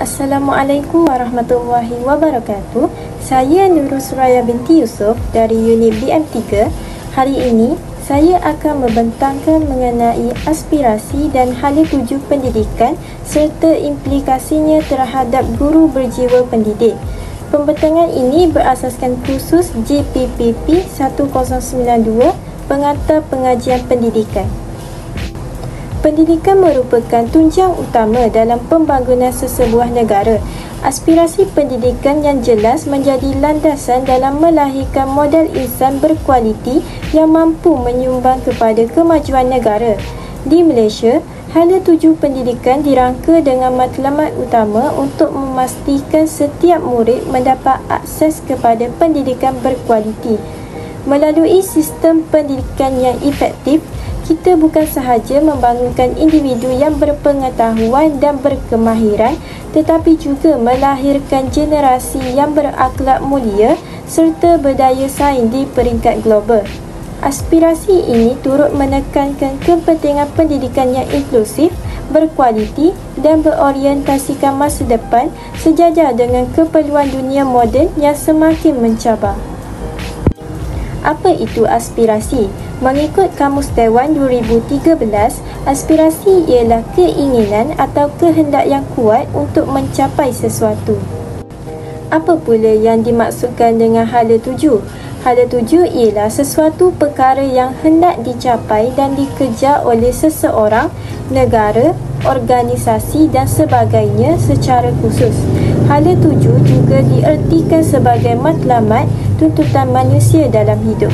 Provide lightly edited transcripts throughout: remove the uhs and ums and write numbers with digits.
Assalamualaikum warahmatullahi wabarakatuh. Saya Nurul Suraya binti Yusof dari unit BM3. Hari ini, saya akan membentangkan mengenai aspirasi dan hala tuju pendidikan serta implikasinya terhadap guru berjiwa pendidik. Pembentangan ini berasaskan kursus JPPP 1092, Pengantar Pengajian Pendidikan. Pendidikan merupakan tunjang utama dalam pembangunan sesebuah negara. Aspirasi pendidikan yang jelas menjadi landasan dalam melahirkan modal insan berkualiti yang mampu menyumbang kepada kemajuan negara. Di Malaysia, hala tuju pendidikan dirangka dengan matlamat utama untuk memastikan setiap murid mendapat akses kepada pendidikan berkualiti. Melalui sistem pendidikan yang efektif, kita bukan sahaja membangunkan individu yang berpengetahuan dan berkemahiran, tetapi juga melahirkan generasi yang berakhlak mulia serta berdaya saing di peringkat global. Aspirasi ini turut menekankan kepentingan pendidikan yang inklusif, berkualiti dan berorientasikan masa depan sejajar dengan keperluan dunia moden yang semakin mencabar. Apa itu aspirasi? Mengikut Kamus Dewan 2013, aspirasi ialah keinginan atau kehendak yang kuat untuk mencapai sesuatu. Apa pula yang dimaksudkan dengan hala tuju? Hala tuju ialah sesuatu perkara yang hendak dicapai dan dikejar oleh seseorang, negara, organisasi dan sebagainya secara khusus. Hala tuju juga diertikan sebagai matlamat tuntutan manusia dalam hidup.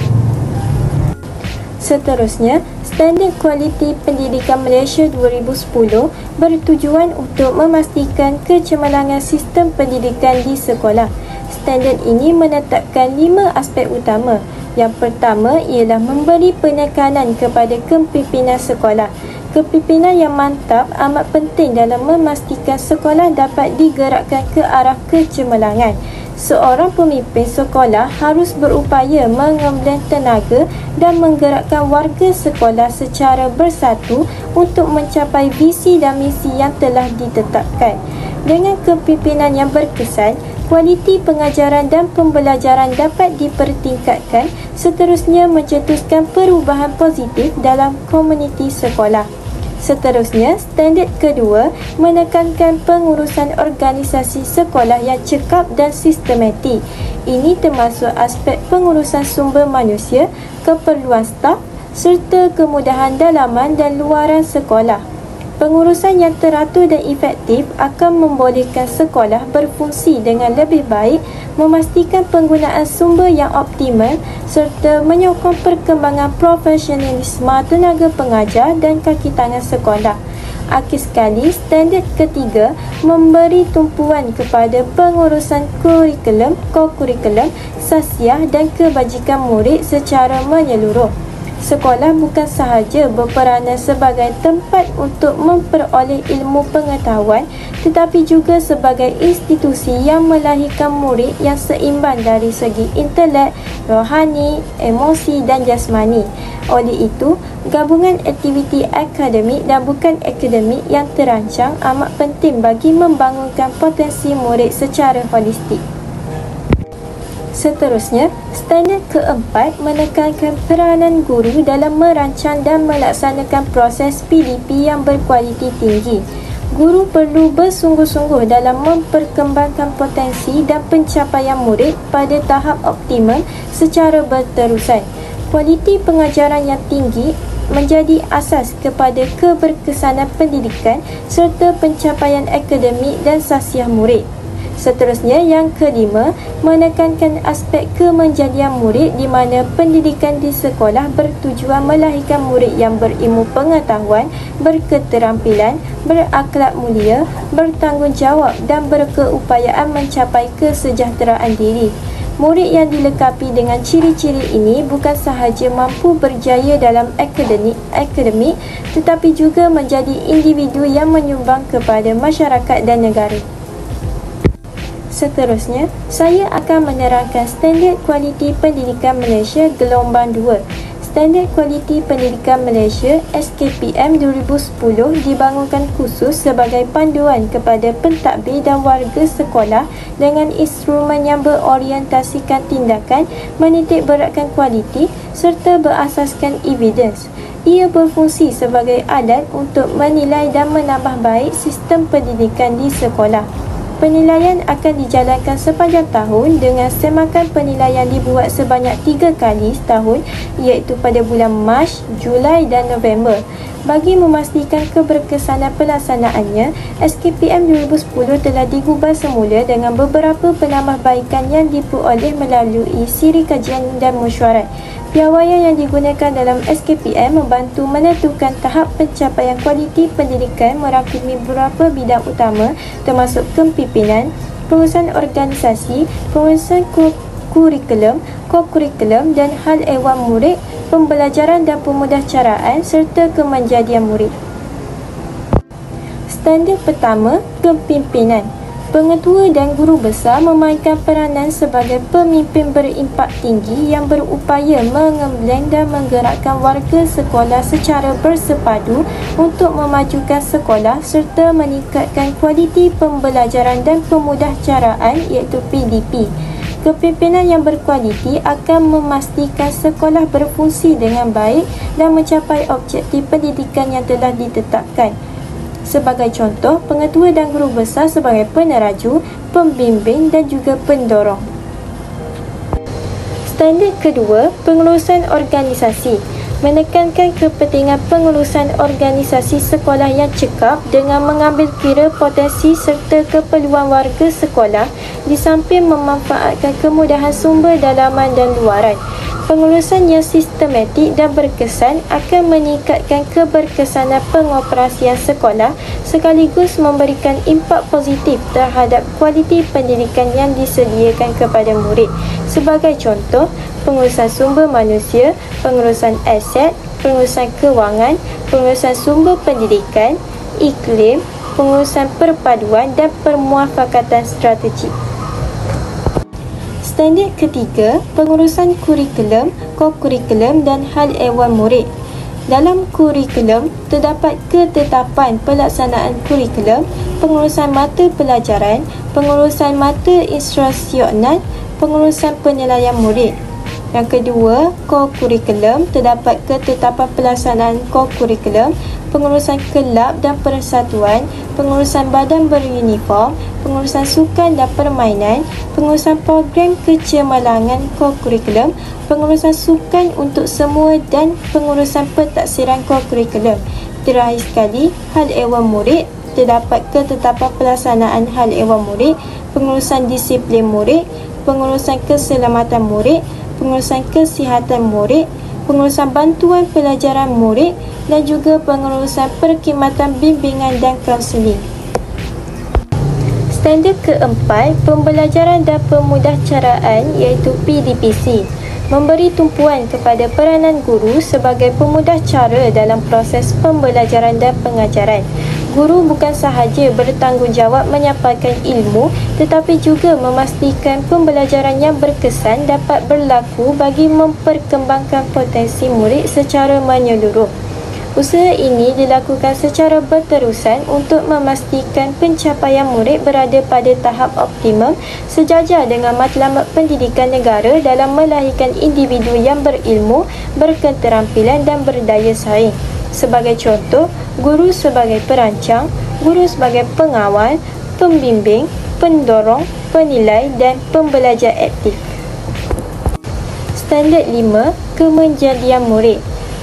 Seterusnya, Standard Kualiti Pendidikan Malaysia 2010 bertujuan untuk memastikan kecemerlangan sistem pendidikan di sekolah. Standard ini menetapkan 5 aspek utama. Yang pertama ialah memberi penekanan kepada kepimpinan sekolah. Kepimpinan yang mantap amat penting dalam memastikan sekolah dapat digerakkan ke arah kecemerlangan. Seorang pemimpin sekolah harus berupaya mengembleng tenaga dan menggerakkan warga sekolah secara bersatu untuk mencapai visi dan misi yang telah ditetapkan. Dengan kepimpinan yang berkesan, kualiti pengajaran dan pembelajaran dapat dipertingkatkan, seterusnya mencetuskan perubahan positif dalam komuniti sekolah. Seterusnya, standard kedua menekankan pengurusan organisasi sekolah yang cekap dan sistematik. Ini termasuk aspek pengurusan sumber manusia, keperluan staf serta kemudahan dalaman dan luaran sekolah. Pengurusan yang teratur dan efektif akan membolehkan sekolah berfungsi dengan lebih baik, memastikan penggunaan sumber yang optimal serta menyokong perkembangan profesionalisme tenaga pengajar dan kaki tangan sekolah. Akhir sekali, standard ketiga memberi tumpuan kepada pengurusan kurikulum, ko-kurikulum, sasiah dan kebajikan murid secara menyeluruh. Sekolah bukan sahaja berperanan sebagai tempat untuk memperoleh ilmu pengetahuan, tetapi juga sebagai institusi yang melahirkan murid yang seimbang dari segi intelek, rohani, emosi dan jasmani. Oleh itu, gabungan aktiviti akademik dan bukan akademik yang terancang amat penting bagi membangunkan potensi murid secara holistik. Seterusnya, standard keempat menekankan peranan guru dalam merancang dan melaksanakan proses PDP yang berkualiti tinggi. Guru perlu bersungguh-sungguh dalam memperkembangkan potensi dan pencapaian murid pada tahap optimum secara berterusan. Kualiti pengajaran yang tinggi menjadi asas kepada keberkesanan pendidikan serta pencapaian akademik dan sasiah murid. Seterusnya, yang kelima, menekankan aspek kemenjadian murid di mana pendidikan di sekolah bertujuan melahirkan murid yang berilmu pengetahuan, berketerampilan, berakhlak mulia, bertanggungjawab dan berkeupayaan mencapai kesejahteraan diri. Murid yang dilengkapi dengan ciri-ciri ini bukan sahaja mampu berjaya dalam akademik tetapi juga menjadi individu yang menyumbang kepada masyarakat dan negara. Seterusnya, saya akan menerangkan Standard Kualiti Pendidikan Malaysia Gelombang 2. Standard Kualiti Pendidikan Malaysia SKPM 2010 dibangunkan khusus sebagai panduan kepada pentadbir dan warga sekolah dengan instrumen yang berorientasikan tindakan, menitik beratkan kualiti serta berasaskan evidence. Ia berfungsi sebagai alat untuk menilai dan menambah baik sistem pendidikan di sekolah. Penilaian akan dijalankan sepanjang tahun dengan semakan penilaian dibuat sebanyak 3 kali setahun, iaitu pada bulan Mac, Julai dan November. Bagi memastikan keberkesanan pelaksanaannya, SKPM 2010 telah digubal semula dengan beberapa penambahbaikan yang diperoleh melalui siri kajian dan mesyuarat. Piawaian yang digunakan dalam SKPM membantu menentukan tahap pencapaian kualiti pendidikan merangkumi beberapa bidang utama termasuk kepimpinan, pengurusan organisasi, pengurusan kurikulum, ko-kurikulum dan hal ehwal murid, pembelajaran dan pemudahcaraan serta kemenjadian murid. Standard pertama, kepimpinan. Pengetua dan guru besar memainkan peranan sebagai pemimpin berimpak tinggi yang berupaya mengembleng dan menggerakkan warga sekolah secara bersepadu untuk memajukan sekolah serta meningkatkan kualiti pembelajaran dan pemudahcaraan iaitu PDP. Kepimpinan yang berkualiti akan memastikan sekolah berfungsi dengan baik dan mencapai objektif pendidikan yang telah ditetapkan. Sebagai contoh, pengetua dan guru besar sebagai peneraju, pembimbing dan juga pendorong. Standard kedua, pengurusan organisasi. Menekankan kepentingan pengurusan organisasi sekolah yang cekap dengan mengambil kira potensi serta keperluan warga sekolah di samping memanfaatkan kemudahan sumber dalaman dan luaran. Pengurusan yang sistematik dan berkesan akan meningkatkan keberkesanan pengoperasian sekolah sekaligus memberikan impak positif terhadap kualiti pendidikan yang disediakan kepada murid. Sebagai contoh, pengurusan sumber manusia, pengurusan aset, pengurusan kewangan, pengurusan sumber pendidikan, iklim, pengurusan perpaduan dan permuafakatan strategik. Standard ketiga, pengurusan kurikulum, ko-kurikulum dan hal ehwal murid. Dalam kurikulum, terdapat ketetapan pelaksanaan kurikulum, pengurusan mata pelajaran, pengurusan mata instruksional, pengurusan penilaian murid. Yang kedua, ko-kurikulum, terdapat ketetapan pelaksanaan ko-kurikulum, pengurusan kelab dan persatuan, pengurusan badan beruniform, pengurusan sukan dan permainan, pengurusan program kecemerlangan ko-kurikulum, pengurusan sukan untuk semua dan pengurusan pentaksiran ko-kurikulum. Terakhir sekali, hal ehwal murid, terdapat ketetapan pelaksanaan hal ehwal murid, pengurusan disiplin murid, pengurusan keselamatan murid, pengurusan kesihatan murid, pengurusan bantuan pelajaran murid dan juga pengurusan perkhidmatan bimbingan dan kaunseling. Standard keempat, pembelajaran dan pemudahcaraan iaitu PDPC. Memberi tumpuan kepada peranan guru sebagai pemudahcara dalam proses pembelajaran dan pengajaran. Guru bukan sahaja bertanggungjawab menyampaikan ilmu tetapi juga memastikan pembelajaran yang berkesan dapat berlaku bagi memperkembangkan potensi murid secara menyeluruh. Usaha ini dilakukan secara berterusan untuk memastikan pencapaian murid berada pada tahap optimum sejajar dengan matlamat pendidikan negara dalam melahirkan individu yang berilmu, berketerampilan dan berdaya saing. Sebagai contoh, guru sebagai perancang, guru sebagai pengawal, pembimbing, pendorong, penilai dan pembelajar aktif. Standard 5, kemenjadian murid.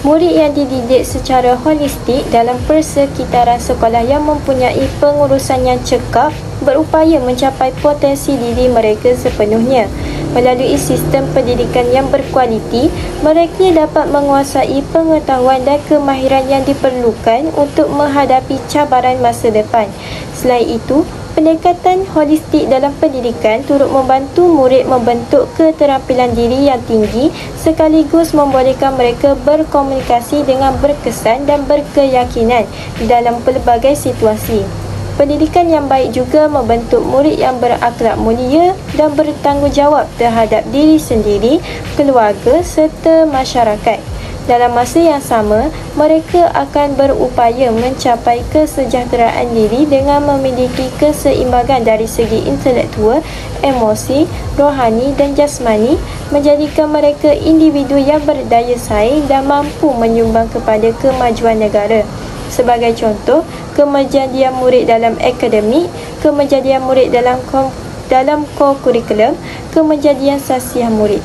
Murid yang dididik secara holistik dalam persekitaran sekolah yang mempunyai pengurusan yang cekap berupaya mencapai potensi diri mereka sepenuhnya. Melalui sistem pendidikan yang berkualiti, mereka dapat menguasai pengetahuan dan kemahiran yang diperlukan untuk menghadapi cabaran masa depan. Selain itu, pendekatan holistik dalam pendidikan turut membantu murid membentuk keterampilan diri yang tinggi sekaligus membolehkan mereka berkomunikasi dengan berkesan dan berkeyakinan dalam pelbagai situasi. Pendidikan yang baik juga membentuk murid yang berakhlak mulia dan bertanggungjawab terhadap diri sendiri, keluarga serta masyarakat. Dalam masa yang sama, mereka akan berupaya mencapai kesejahteraan diri dengan memiliki keseimbangan dari segi intelektual, emosi, rohani dan jasmani, menjadikan mereka individu yang berdaya saing dan mampu menyumbang kepada kemajuan negara. Sebagai contoh, kemajadian murid dalam akademik, kemajadian murid dalam co-kurikulum, kemajadian sasiah murid.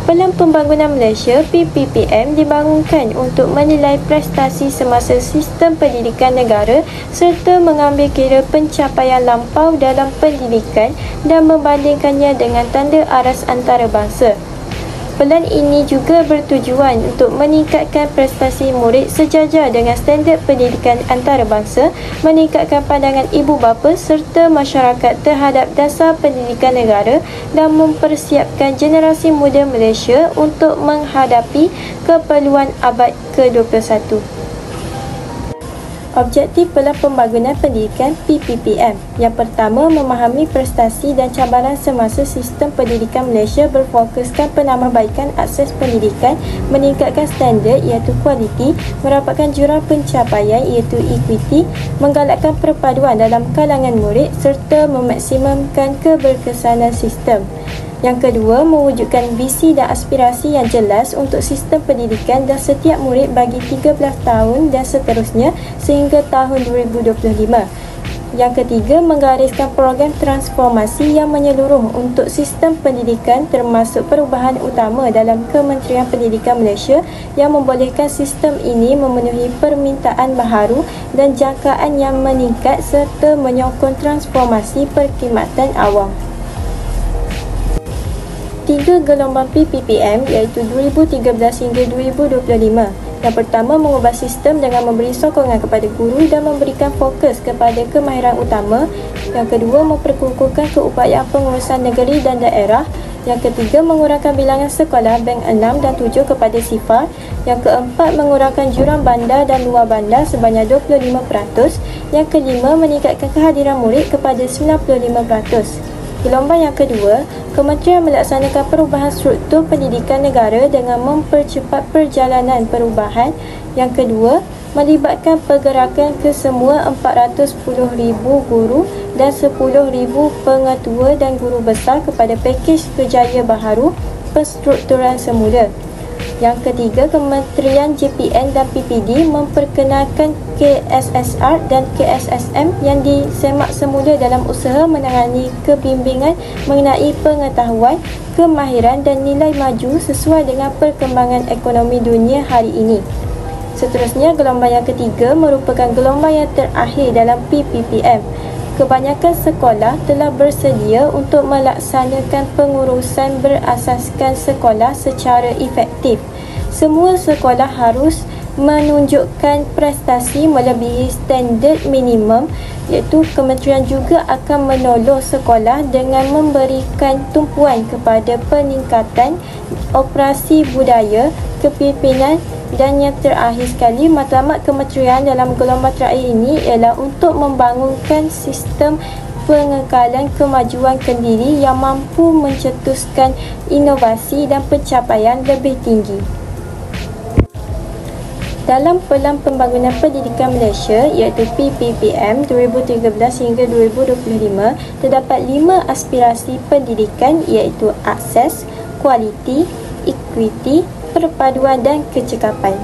Pelan Pembangunan Malaysia (PPPM) dibangunkan untuk menilai prestasi semasa sistem pendidikan negara serta mengambil kira pencapaian lampau dalam pendidikan dan membandingkannya dengan tanda aras antarabangsa. Pelan ini juga bertujuan untuk meningkatkan prestasi murid sejajar dengan standard pendidikan antarabangsa, meningkatkan pandangan ibu bapa serta masyarakat terhadap dasar pendidikan negara dan mempersiapkan generasi muda Malaysia untuk menghadapi keperluan abad ke-21. Objektif Pelan Pembangunan Pendidikan (PPPM). Yang pertama, memahami prestasi dan cabaran semasa sistem pendidikan Malaysia berfokuskan penambahbaikan akses pendidikan, meningkatkan standard iaitu kualiti, merapatkan jurang pencapaian iaitu equity, menggalakkan perpaduan dalam kalangan murid serta memaksimumkan keberkesanan sistem. Yang kedua, mewujudkan visi dan aspirasi yang jelas untuk sistem pendidikan dan setiap murid bagi 13 tahun dan seterusnya sehingga tahun 2025. Yang ketiga, menggariskan program transformasi yang menyeluruh untuk sistem pendidikan termasuk perubahan utama dalam Kementerian Pendidikan Malaysia yang membolehkan sistem ini memenuhi permintaan baharu dan jangkaan yang meningkat serta menyokong transformasi perkhidmatan awam. 3 gelombang PPPM iaitu 2013 hingga 2025. Yang pertama, mengubah sistem dengan memberi sokongan kepada guru dan memberikan fokus kepada kemahiran utama. Yang kedua, memperkukuhkan keupayaan pengurusan negeri dan daerah. Yang ketiga, mengurangkan bilangan sekolah bank 6 dan 7 kepada sifar. Yang keempat, mengurangkan jurang bandar dan luar bandar sebanyak 25%. Yang kelima, meningkatkan kehadiran murid kepada 95%. Gelombang yang kedua, Kementerian melaksanakan perubahan struktur pendidikan negara dengan mempercepat perjalanan perubahan. Yang kedua, melibatkan pergerakan kesemua 410,000 guru dan 10,000 pengetua dan guru besar kepada pakej kerjaya baharu penstrukturan semula. Yang ketiga, Kementerian JPN dan PPD memperkenalkan KSSR dan KSSM yang disemak semula dalam usaha menangani kebimbingan mengenai pengetahuan, kemahiran dan nilai maju sesuai dengan perkembangan ekonomi dunia hari ini. Seterusnya, gelombang yang ketiga merupakan gelombang yang terakhir dalam PPPM. Kebanyakan sekolah telah bersedia untuk melaksanakan pengurusan berasaskan sekolah secara efektif. Semua sekolah harus menunjukkan prestasi melebihi standard minimum, iaitu kementerian juga akan menolong sekolah dengan memberikan tumpuan kepada peningkatan operasi budaya, kepimpinan dan yang terakhir sekali, matlamat kementerian dalam gelombang terakhir ini ialah untuk membangunkan sistem pengekalan kemajuan kendiri yang mampu mencetuskan inovasi dan pencapaian lebih tinggi. Dalam Pelan Pembangunan Pendidikan Malaysia iaitu PPPM 2013 hingga 2025, terdapat 5 aspirasi pendidikan iaitu akses, kualiti, equity, perpaduan dan kecekapan.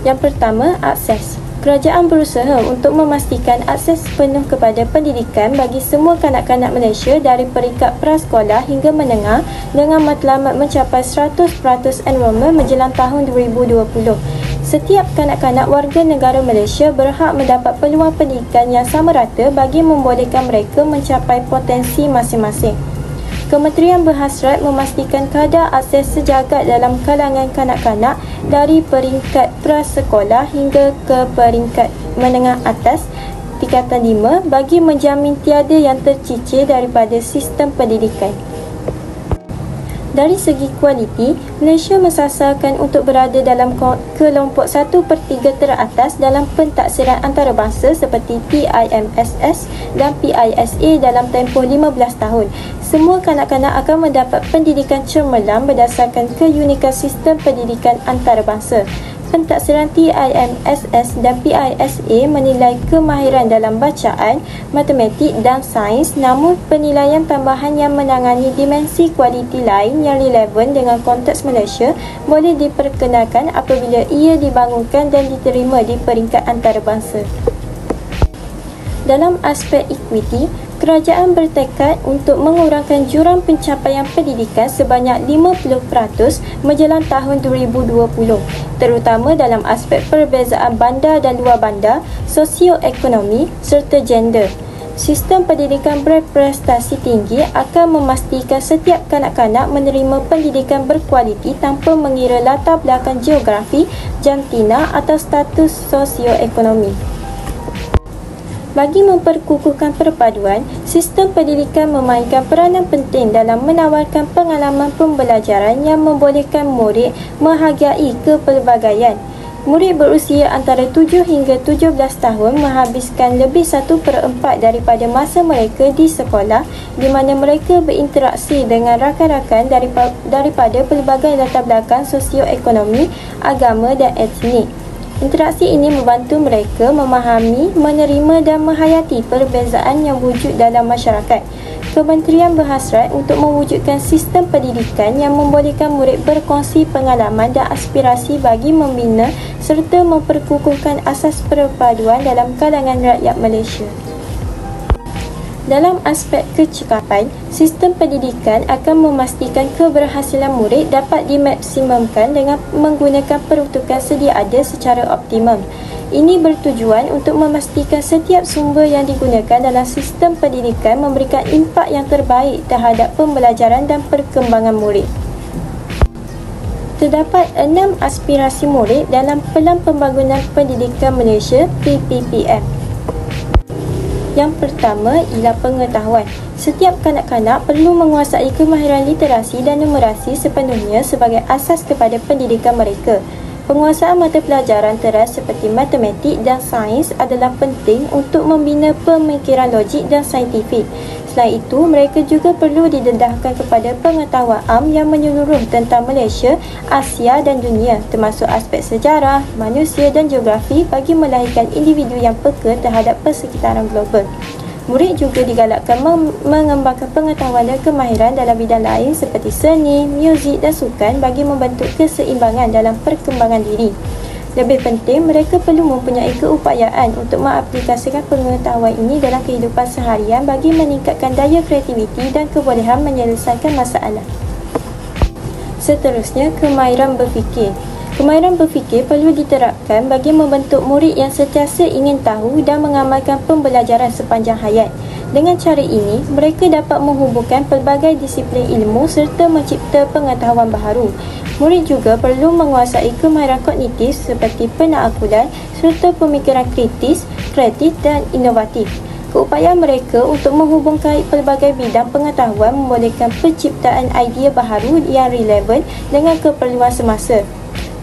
Yang pertama, akses. Kerajaan berusaha untuk memastikan akses penuh kepada pendidikan bagi semua kanak-kanak Malaysia dari peringkat prasekolah hingga menengah dengan matlamat mencapai 100% enrolment menjelang tahun 2020. Setiap kanak-kanak warga negara Malaysia berhak mendapat peluang pendidikan yang sama rata bagi membolehkan mereka mencapai potensi masing-masing. Kementerian berhasrat memastikan kadar akses sejagat dalam kalangan kanak-kanak dari peringkat prasekolah hingga ke peringkat menengah atas tingkatan 5 bagi menjamin tiada yang tercicir daripada sistem pendidikan. Dari segi kualiti, Malaysia mensasarkan untuk berada dalam kelompok 1/3 teratas dalam pentaksiran antarabangsa seperti TIMSS dan PISA dalam tempoh 15 tahun. Semua kanak-kanak akan mendapat pendidikan cemerlang berdasarkan keunikan sistem pendidikan antarabangsa. Pentaksiran TIMSS dan PISA menilai kemahiran dalam bacaan, matematik dan sains, namun penilaian tambahan yang menangani dimensi kualiti lain yang relevan dengan konteks Malaysia boleh diperkenalkan apabila ia dibangunkan dan diterima di peringkat antarabangsa. Dalam aspek equity, kerajaan bertekad untuk mengurangkan jurang pencapaian pendidikan sebanyak 50% menjelang tahun 2020, terutama dalam aspek perbezaan bandar dan luar bandar, sosioekonomi serta gender. Sistem pendidikan berprestasi tinggi akan memastikan setiap kanak-kanak menerima pendidikan berkualiti tanpa mengira latar belakang geografi, jantina atau status sosioekonomi. Bagi memperkukuhkan perpaduan, sistem pendidikan memainkan peranan penting dalam menawarkan pengalaman pembelajaran yang membolehkan murid menghargai kepelbagaian. Murid berusia antara 7 hingga 17 tahun menghabiskan lebih 1/4 daripada masa mereka di sekolah, di mana mereka berinteraksi dengan rakan-rakan daripada pelbagai latar belakang sosioekonomi, agama dan etnik. Interaksi ini membantu mereka memahami, menerima dan menghayati perbezaan yang wujud dalam masyarakat. Kementerian berhasrat untuk mewujudkan sistem pendidikan yang membolehkan murid berkongsi pengalaman dan aspirasi bagi membina serta memperkukuhkan asas perpaduan dalam kalangan rakyat Malaysia. Dalam aspek kecekapan, sistem pendidikan akan memastikan keberhasilan murid dapat dimaksimumkan dengan menggunakan peruntukan sedia ada secara optimum. Ini bertujuan untuk memastikan setiap sumber yang digunakan dalam sistem pendidikan memberikan impak yang terbaik terhadap pembelajaran dan perkembangan murid. Terdapat 6 aspirasi murid dalam Pelan Pembangunan Pendidikan Malaysia (PPPM). Yang pertama ialah pengetahuan. Setiap kanak-kanak perlu menguasai kemahiran literasi dan numerasi sepenuhnya sebagai asas kepada pendidikan mereka. Penguasaan mata pelajaran teras seperti matematik dan sains adalah penting untuk membina pemikiran logik dan saintifik. Selain itu, mereka juga perlu didedahkan kepada pengetahuan am yang menyeluruh tentang Malaysia, Asia dan dunia, termasuk aspek sejarah, manusia dan geografi bagi melahirkan individu yang peka terhadap persekitaran global. Murid juga digalakkan mengembangkan pengetahuan dan kemahiran dalam bidang lain seperti seni, muzik dan sukan bagi membentuk keseimbangan dalam perkembangan diri. Lebih penting, mereka perlu mempunyai keupayaan untuk mengaplikasikan pengetahuan ini dalam kehidupan seharian bagi meningkatkan daya kreativiti dan kebolehan menyelesaikan masalah. Seterusnya, kemahiran berfikir. Kemahiran berfikir perlu diterapkan bagi membentuk murid yang sentiasa ingin tahu dan mengamalkan pembelajaran sepanjang hayat. Dengan cara ini, mereka dapat menghubungkan pelbagai disiplin ilmu serta mencipta pengetahuan baharu. Murid juga perlu menguasai kemahiran kognitif seperti penakaluan serta pemikiran kritis, kreatif dan inovatif. Keupayaan mereka untuk menghubungkan pelbagai bidang pengetahuan membolehkan penciptaan idea baharu yang relevan dengan keperluan semasa.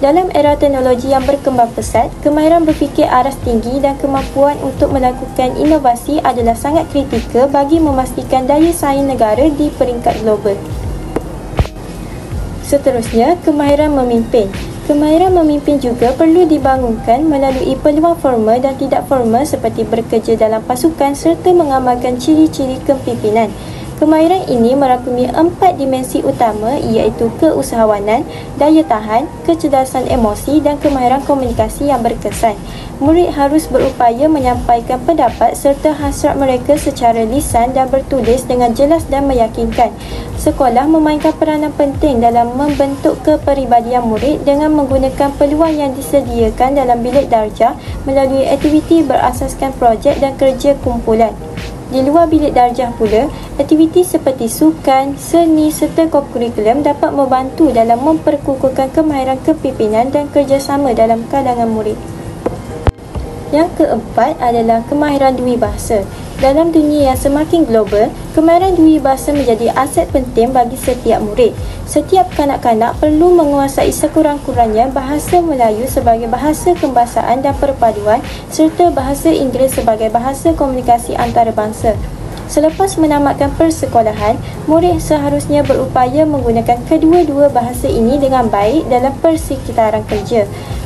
Dalam era teknologi yang berkembang pesat, kemahiran berfikir aras tinggi dan kemampuan untuk melakukan inovasi adalah sangat kritikal bagi memastikan daya saing negara di peringkat global. Seterusnya, kemahiran memimpin. Kemahiran memimpin juga perlu dibangunkan melalui peluang formal dan tidak formal seperti bekerja dalam pasukan serta mengamalkan ciri-ciri kepimpinan. Kemahiran ini merangkumi 4 dimensi utama iaitu keusahawanan, daya tahan, kecerdasan emosi dan kemahiran komunikasi yang berkesan. Murid harus berupaya menyampaikan pendapat serta hasrat mereka secara lisan dan bertulis dengan jelas dan meyakinkan. Sekolah memainkan peranan penting dalam membentuk kepribadian murid dengan menggunakan peluang yang disediakan dalam bilik darjah melalui aktiviti berasaskan projek dan kerja kumpulan. Di luar bilik darjah pula, aktiviti seperti sukan, seni serta kokurikulum dapat membantu dalam memperkukuhkan kemahiran kepimpinan dan kerjasama dalam kalangan murid. Yang keempat adalah kemahiran dui bahasa. Dalam dunia yang semakin global, kemahiran dua bahasa menjadi aset penting bagi setiap murid. Setiap kanak-kanak perlu menguasai sekurang-kurangnya bahasa Melayu sebagai bahasa kebahasaan dan perpaduan serta bahasa Inggeris sebagai bahasa komunikasi antarabangsa. Selepas menamatkan persekolahan, murid seharusnya berupaya menggunakan kedua-dua bahasa ini dengan baik dalam persekitaran kerja.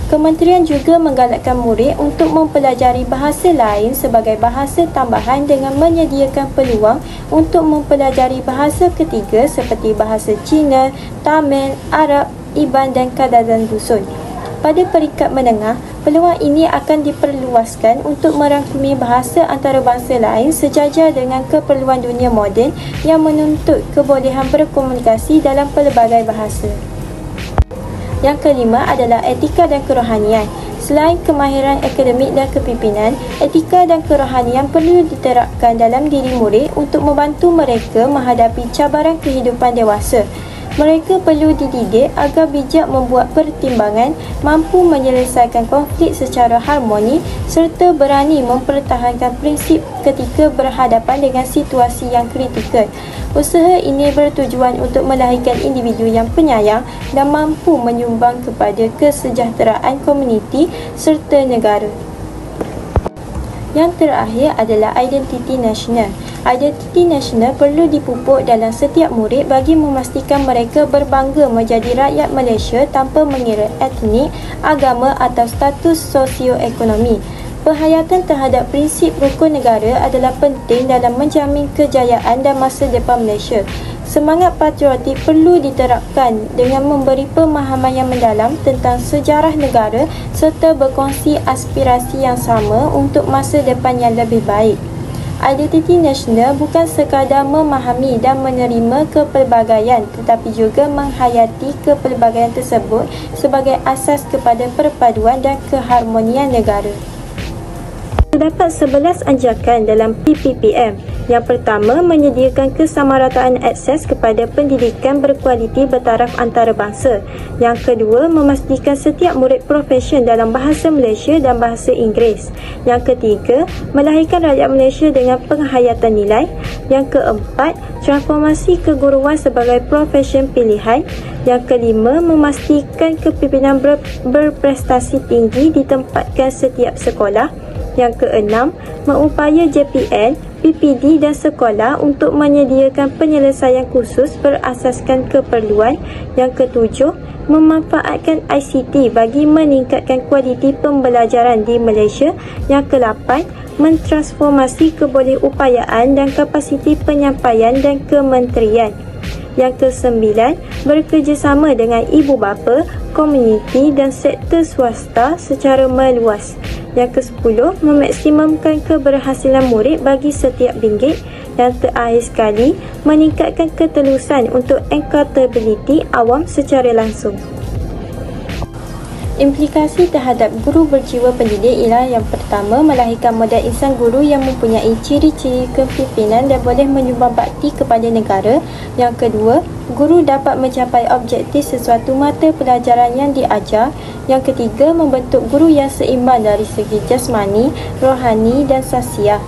Kementerian juga menggalakkan murid untuk mempelajari bahasa lain sebagai bahasa tambahan dengan menyediakan peluang untuk mempelajari bahasa ketiga seperti bahasa Cina, Tamil, Arab, Iban dan Kadazan Dusun. Pada peringkat menengah, peluang ini akan diperluaskan untuk merangkumi bahasa antarabangsa lain sejajar dengan keperluan dunia moden yang menuntut kebolehan berkomunikasi dalam pelbagai bahasa. Yang kelima adalah etika dan kerohanian. Selain kemahiran akademik dan kepimpinan, etika dan kerohanian perlu diterapkan dalam diri murid untuk membantu mereka menghadapi cabaran kehidupan dewasa. Mereka perlu dididik agar bijak membuat pertimbangan, mampu menyelesaikan konflik secara harmoni serta berani mempertahankan prinsip ketika berhadapan dengan situasi yang kritikal. Usaha ini bertujuan untuk melahirkan individu yang penyayang dan mampu menyumbang kepada kesejahteraan komuniti serta negara. Yang terakhir adalah identiti nasional. Identiti nasional perlu dipupuk dalam setiap murid bagi memastikan mereka berbangga menjadi rakyat Malaysia tanpa mengira etnik, agama atau status sosioekonomi. Penghayatan terhadap prinsip rukun negara adalah penting dalam menjamin kejayaan dan masa depan Malaysia. Semangat patriotik perlu diterapkan dengan memberi pemahaman yang mendalam tentang sejarah negara serta berkongsi aspirasi yang sama untuk masa depan yang lebih baik. Identiti nasional bukan sekadar memahami dan menerima kepelbagaian tetapi juga menghayati kepelbagaian tersebut sebagai asas kepada perpaduan dan keharmonian negara. Terdapat 11 anjakan dalam PPPM. Yang pertama, menyediakan kesamarataan akses kepada pendidikan berkualiti bertaraf antarabangsa. Yang kedua, memastikan setiap murid profesion dalam bahasa Malaysia dan bahasa Inggeris. Yang ketiga, melahirkan rakyat Malaysia dengan penghayatan nilai. Yang keempat, transformasi keguruan sebagai profesion pilihan. Yang kelima, memastikan kepimpinan berprestasi tinggi ditempatkan setiap sekolah. Yang keenam, mengupaya JPN, PPD dan sekolah untuk menyediakan penyelesaian khusus berasaskan keperluan. Yang ketujuh, memanfaatkan ICT bagi meningkatkan kualiti pembelajaran di Malaysia. Yang kelapan, mentransformasi kebolehupayaan dan kapasiti penyampaian dan kementerian. Yang kesembilan, bekerjasama dengan ibu bapa, komuniti dan sektor swasta secara meluas. Yang kesepuluh, memaksimumkan keberhasilan murid bagi setiap ringgit. Yang terakhir sekali, meningkatkan ketelusan untuk accountability awam secara langsung. Implikasi terhadap guru berjiwa pendidik ialah yang pertama, melahirkan model insan guru yang mempunyai ciri-ciri kepimpinan dan boleh menyumbang bakti kepada negara. Yang kedua, guru dapat mencapai objektif sesuatu mata pelajaran yang diajar. Yang ketiga, membentuk guru yang seimbang dari segi jasmani, rohani dan sasiah.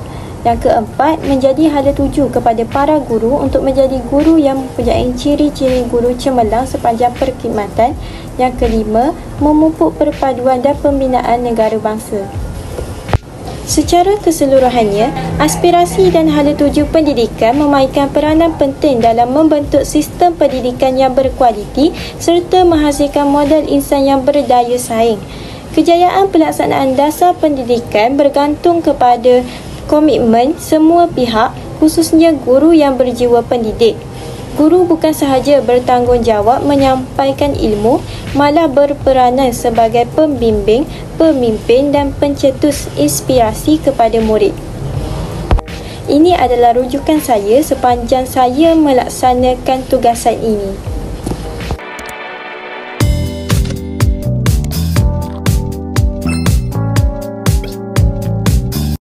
Yang keempat, menjadi hala tuju kepada para guru untuk menjadi guru yang mempunyai ciri-ciri guru cemerlang sepanjang perkhidmatan. Yang kelima, memupuk perpaduan dan pembinaan negara bangsa. Secara keseluruhannya, aspirasi dan hala tuju pendidikan memainkan peranan penting dalam membentuk sistem pendidikan yang berkualiti serta menghasilkan model insan yang berdaya saing. Kejayaan pelaksanaan dasar pendidikan bergantung kepada komitmen semua pihak, khususnya guru yang berjiwa pendidik. Guru bukan sahaja bertanggungjawab menyampaikan ilmu, malah berperanan sebagai pembimbing, pemimpin dan pencetus inspirasi kepada murid. Ini adalah rujukan saya sepanjang saya melaksanakan tugasan ini.